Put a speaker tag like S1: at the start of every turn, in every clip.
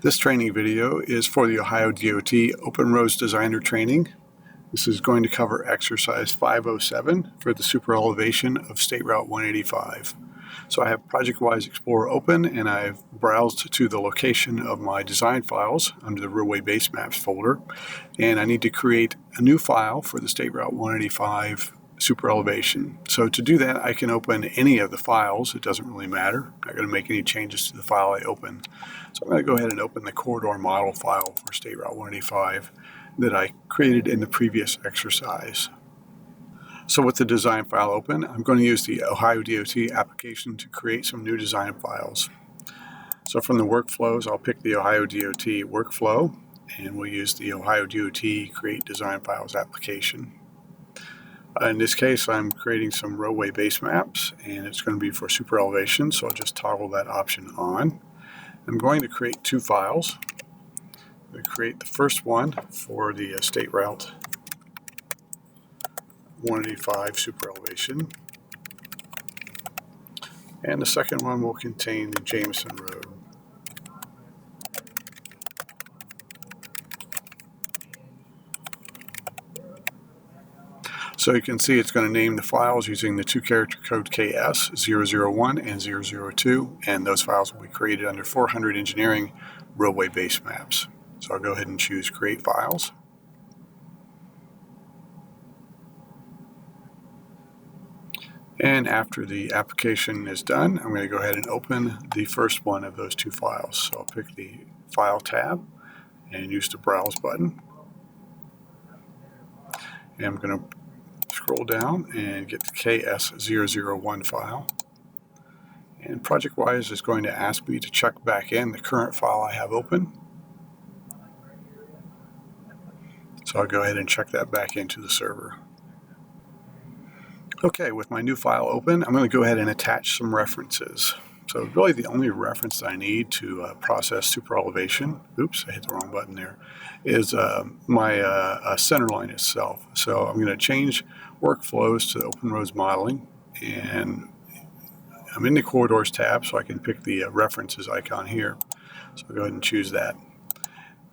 S1: This training video is for the Ohio DOT Open Roads Designer Training. This is going to cover exercise 507 for the Superelevation of State Route 185. So I have ProjectWise Explorer open and I've browsed to the location of my design files under the roadway base maps folder. And I need to create a new file for the State Route 185 Superelevation. So to do that, I can open any of the files. It doesn't really matter. I'm not going to make any changes to the file I open. So I'm going to go ahead and open the corridor model file for State Route 185 that I created in the previous exercise. So with the design file open, I'm going to use the Ohio DOT application to create some new design files. So from the workflows, I'll pick the Ohio DOT workflow, and we'll use the Ohio DOT Create Design Files application. In this case, I'm creating some roadway base maps, and it's going to be for Superelevation, so I'll just toggle that option on. I'm going to create two files. I'm going to create the first one for the State Route 185 Superelevation, and the second one will contain the Jameson Road. So you can see it's going to name the files using the two-character code KS 001 and 002, and those files will be created under 400 Engineering Roadway Base Maps. So I'll go ahead and choose Create Files. And after the application is done, I'm going to go ahead and open the first one of those two files. So I'll pick the File tab and use the Browse button. And I'm going to scroll down and get the KS001 file. And ProjectWise is going to ask me to check back in the current file I have open. So I'll go ahead and check that back into the server. Okay, with my new file open, I'm going to go ahead and attach some references. So really the only reference that I need to process Superelevation, oops, I hit the wrong button there, is my center line itself. So I'm going to change workflows to Open Roads Modeling, and I'm in the Corridors tab, so I can pick the references icon here. So I'll go ahead and choose that.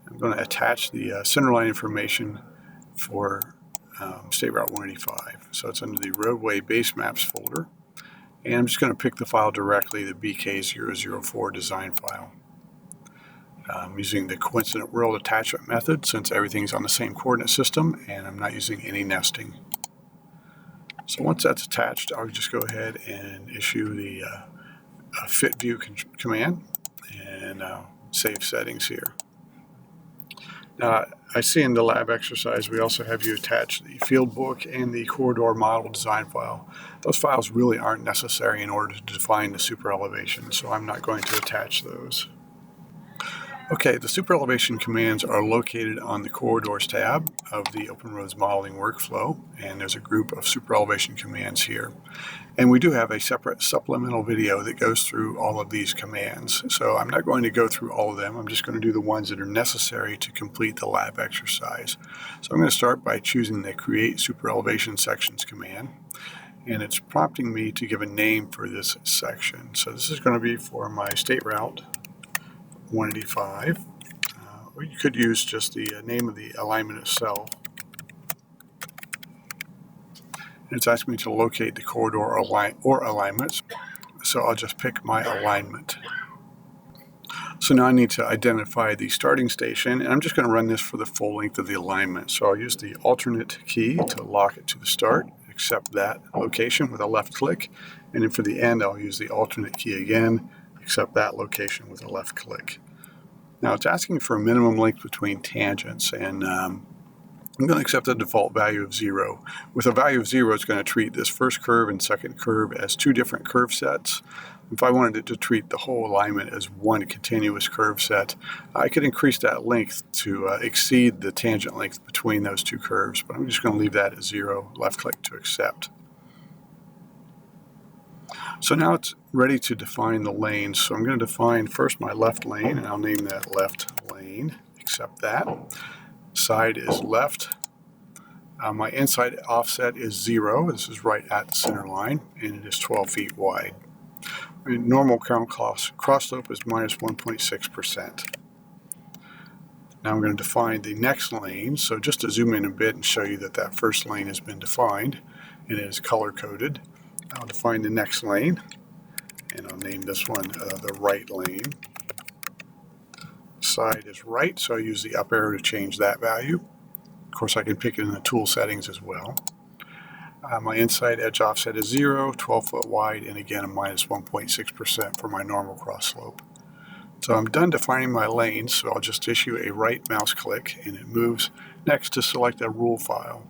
S1: I'm going to attach the center line information for State Route 185. So it's under the Roadway Base Maps folder. And I'm just going to pick the file directly, the BK004 design file. I'm using the coincident world attachment method since everything's on the same coordinate system and I'm not using any nesting. So once that's attached, I'll just go ahead and issue the fit view command and save settings here. Now, I see in the lab exercise we also have you attach the field book and the corridor model design file. Those files really aren't necessary in order to define the Superelevation, so I'm not going to attach those. Okay, the Superelevation commands are located on the Corridors tab of the Open Roads Modeling workflow, and there's a group of Superelevation commands here. And we do have a separate supplemental video that goes through all of these commands. So I'm not going to go through all of them. I'm just going to do the ones that are necessary to complete the lab exercise. So I'm going to start by choosing the Create Superelevation Sections command. And it's prompting me to give a name for this section. So this is going to be for my State Route 185. Or you could use just the name of the alignment itself. It's asking me to locate the corridor or alignments, so I'll just pick my alignment. So now I need to identify the starting station, and I'm just going to run this for the full length of the alignment. So I'll use the alternate key to lock it to the start, accept that location with a left click, and then for the end I'll use the alternate key again, accept that location with a left click. Now it's asking for a minimum length between tangents, and I'm going to accept the default value of 0. With a value of 0, it's going to treat this first curve and second curve as two different curve sets. If I wanted it to treat the whole alignment as one continuous curve set, I could increase that length to exceed the tangent length between those two curves, but I'm just going to leave that at 0, left click to accept. So now it's ready to define the lanes. So I'm going to define first my left lane, and I'll name that left lane, accept that. Side is left. My inside offset is 0. This is right at the center line, and it is 12 feet wide. Normal cross slope is minus 1.6%. Now I'm going to define the next lane. So just to zoom in a bit and show you that that first lane has been defined and it is color coded, I'll define the next lane, and I'll name this one the right lane. Side is right, so I use the up arrow to change that value. Of course, I can pick it in the tool settings as well. My inside edge offset is 0, 12 foot wide, and again a minus 1.6% for my normal cross slope. So I'm done defining my lanes, so I'll just issue a right mouse click and it moves next to select a rule file.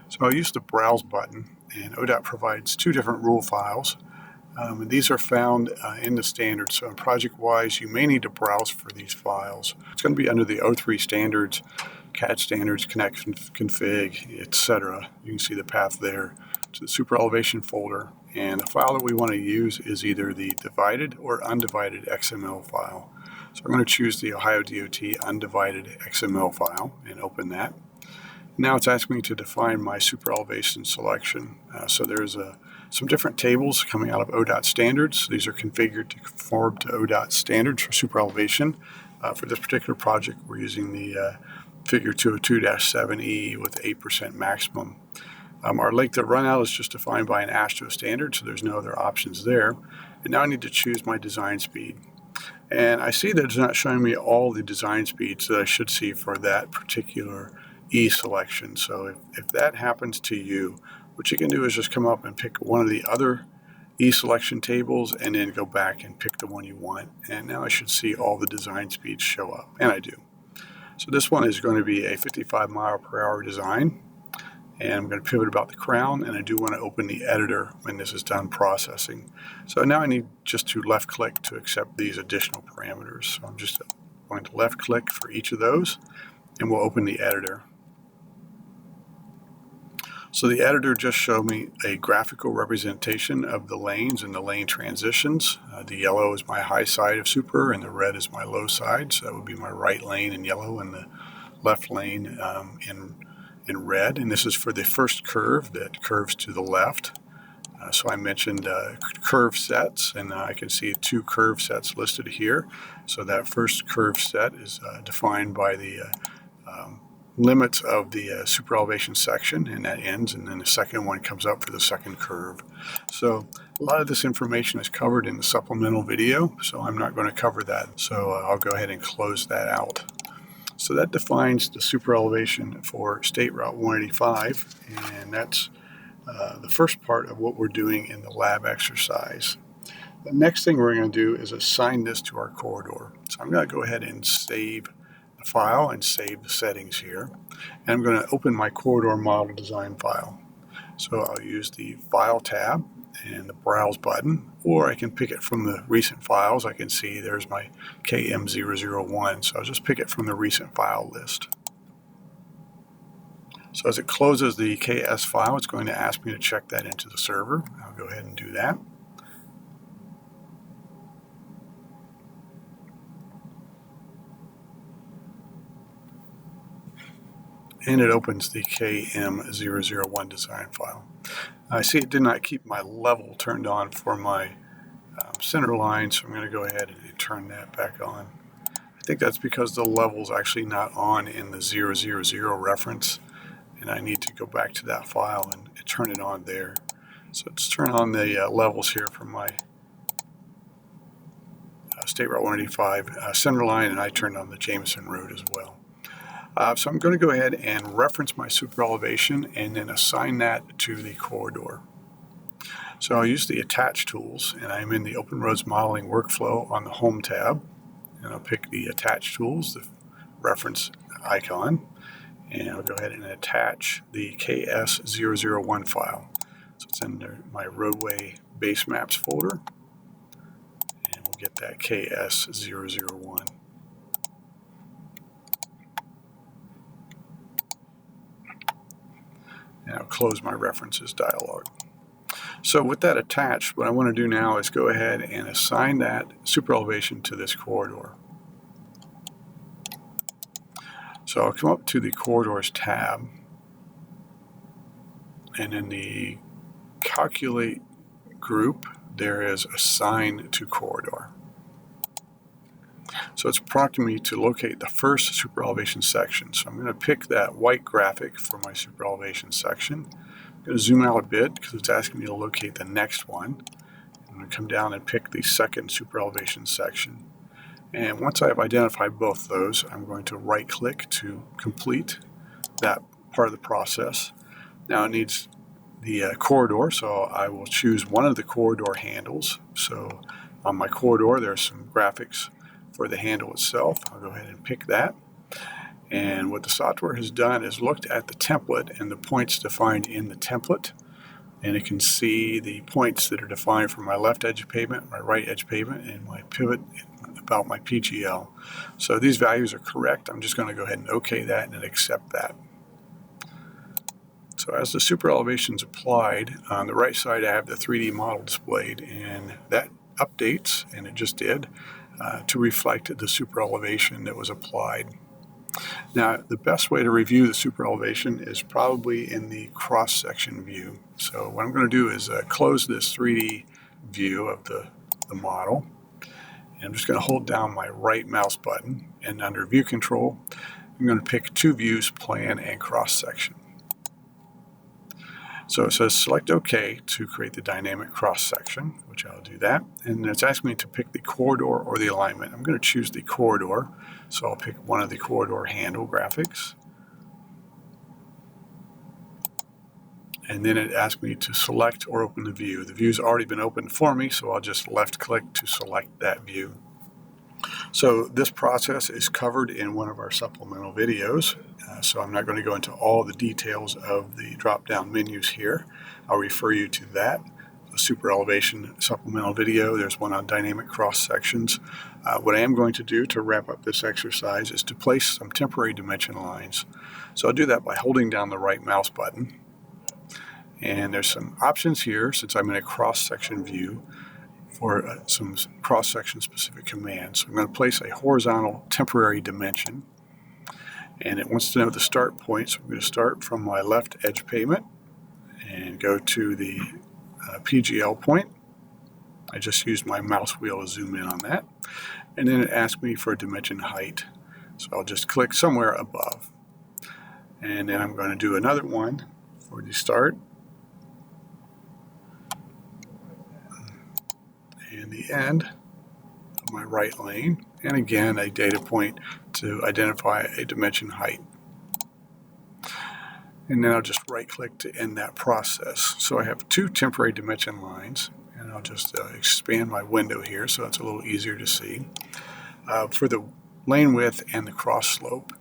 S1: So I'll use the Browse button, and ODOT provides two different rule files. And these are found in the standards, so in project-wise you may need to browse for these files. It's going to be under the O3 standards, CAD standards, connection config, etc. You can see the path there to the Superelevation folder, and the file that we want to use is either the divided or undivided XML file. So I'm going to choose the Ohio DOT undivided XML file and open that. Now it's asking me to define my Superelevation selection. So there's some different tables coming out of ODOT standards. These are configured to conform to ODOT standards for Superelevation. For this particular project, we're using the figure 202-7E with 8% maximum. Our length of runout is just defined by an AASHTO standard, so there's no other options there. And now I need to choose my design speed. And I see that it's not showing me all the design speeds that I should see for that particular E selection. So if that happens to you, what you can do is just come up and pick one of the other E selection tables and then go back and pick the one you want. And now I should see all the design speeds show up, and I do. So this one is going to be a 55 mile per hour design. And I'm going to pivot about the crown, and I do want to open the editor when this is done processing. So now I need just to left click to accept these additional parameters. So I'm just going to left click for each of those, and we'll open the editor. So the editor just showed me a graphical representation of the lanes and the lane transitions. The yellow is my high side of Super, and the red is my low side. So that would be my right lane in yellow and the left lane in red. And this is for the first curve that curves to the left. So I mentioned curve sets, and I can see two curve sets listed here. So that first curve set is defined by the limits of the Superelevation section, and that ends, and then the second one comes up for the second curve. So a lot of this information is covered in the supplemental video, so I'm not going to cover that. So I'll go ahead and close that out. So that defines the Superelevation for State Route 185, and that's the first part of what we're doing in the lab exercise. The next thing we're going to do is assign this to our corridor. So I'm going to go ahead and save the file and save the settings here. And I'm going to open my corridor model design file. So I'll use the File tab and the Browse button, or I can pick it from the recent files. I can see there's my KM001, so I'll just pick it from the recent file list. So as it closes the KS file, it's going to ask me to check that into the server. I'll go ahead and do that. And it opens the KM001 design file. I see it did not keep my level turned on for my center line, so I'm going to go ahead and turn that back on. I think that's because the level is actually not on in the 000 reference, and I need to go back to that file and turn it on there. So let's turn on the levels here for my State Route 185 center line, and I turned on the Jameson Road as well. So I'm going to go ahead and reference my Superelevation and then assign that to the corridor. So I'll use the Attach tools, and I'm in the Open Roads Modeling workflow on the Home tab. And I'll pick the Attach tools, the reference icon, and I'll go ahead and attach the KS001 file. So it's in my roadway base maps folder, and we'll get that KS001. And I'll close my references dialog. So with that attached, what I want to do now is go ahead and assign that Superelevation to this corridor. So I'll come up to the Corridors tab, and in the Calculate group, there is Assign to Corridor. So it's prompting me to locate the first superelevation section. So I'm going to pick that white graphic for my superelevation section. I'm going to zoom out a bit because it's asking me to locate the next one. I'm going to come down and pick the second superelevation section. And once I have identified both those, I'm going to right-click to complete that part of the process. Now it needs the corridor, so I will choose one of the corridor handles. So on my corridor, there's some graphics for the handle itself. I'll go ahead and pick that. And what the software has done is looked at the template and the points defined in the template. And it can see the points that are defined for my left edge of pavement, my right edge of pavement, and my pivot about my PGL. So these values are correct. I'm just going to go ahead and OK that and accept that. So as the superelevation is applied, on the right side I have the 3D model displayed, and that updates, and it just did, to reflect the superelevation that was applied. Now, the best way to review the superelevation is probably in the cross-section view. So what I'm going to do is close this 3D view of the model. And I'm just going to hold down my right mouse button, and under View Control, I'm going to pick two views, Plan and Cross-Section. So it says select OK to create the dynamic cross-section, which I'll do that. And it's asking me to pick the corridor or the alignment. I'm going to choose the corridor, so I'll pick one of the corridor handle graphics. And then it asks me to select or open the view. The view's already been opened for me, so I'll just left-click to select that view. So this process is covered in one of our supplemental videos, so I'm not going to go into all the details of the drop-down menus here. I'll refer you to that. The superelevation supplemental video, there's one on dynamic cross-sections. What I am going to do to wrap up this exercise is to place some temporary dimension lines. So I'll do that by holding down the right mouse button. And there's some options here, since I'm in a cross-section view, for some cross-section specific commands. So I'm going to place a horizontal temporary dimension, and it wants to know the start point. So I'm going to start from my left edge pavement and go to the PGL point. I just used my mouse wheel to zoom in on that, and then it asks me for a dimension height. So I'll just click somewhere above, and then I'm going to do another one for the start and the end of my right lane, and again a data point to identify a dimension height. And then I'll just right click to end that process. So I have two temporary dimension lines, and I'll just expand my window here so it's a little easier to see. For the lane width and the cross slope.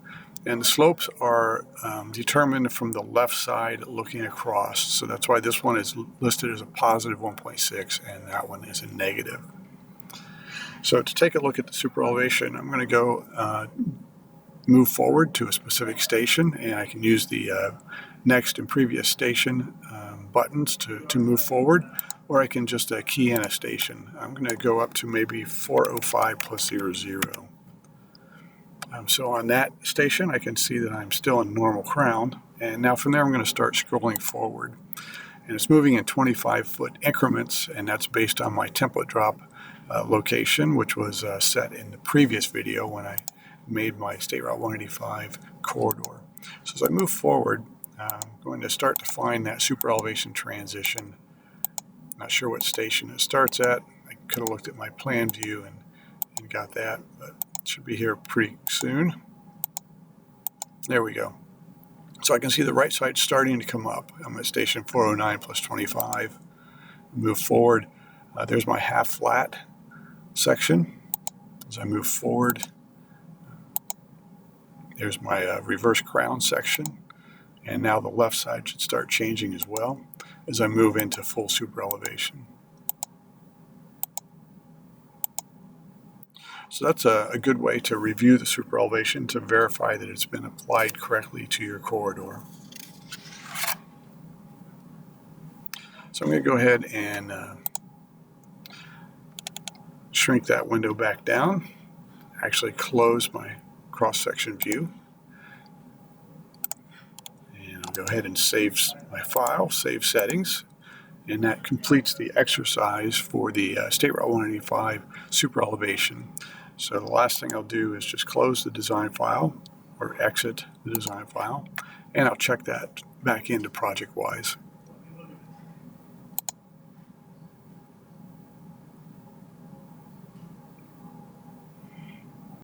S1: And the slopes are determined from the left side looking across. So that's why this one is listed as a positive 1.6 and that one is a negative. So to take a look at the superelevation, I'm going to go move forward to a specific station, and I can use the next and previous station buttons to move forward, or I can just key in a station. I'm going to go up to maybe 405 plus 00. So on that station, I can see that I'm still in normal crown, and now from there I'm going to start scrolling forward. And it's moving in 25-foot increments, and that's based on my template drop location, which was set in the previous video when I made my State Route 185 corridor. So as I move forward, I'm going to start to find that superelevation transition. Not sure what station it starts at. I could have looked at my plan view and got that, but it should be here pretty soon. There we go. So I can see the right side starting to come up. I'm at station 409 plus 25. Move forward. There's my half flat section. As I move forward, there's my reverse crown section. And now the left side should start changing as well as I move into full superelevation. So that's a good way to review the superelevation to verify that it's been applied correctly to your corridor. So I'm going to go ahead and shrink that window back down, actually close my cross-section view. And I'll go ahead and save my file, save settings, and that completes the exercise for the State Route 185 superelevation. So the last thing I'll do is just close the design file or exit the design file, and I'll check that back into ProjectWise.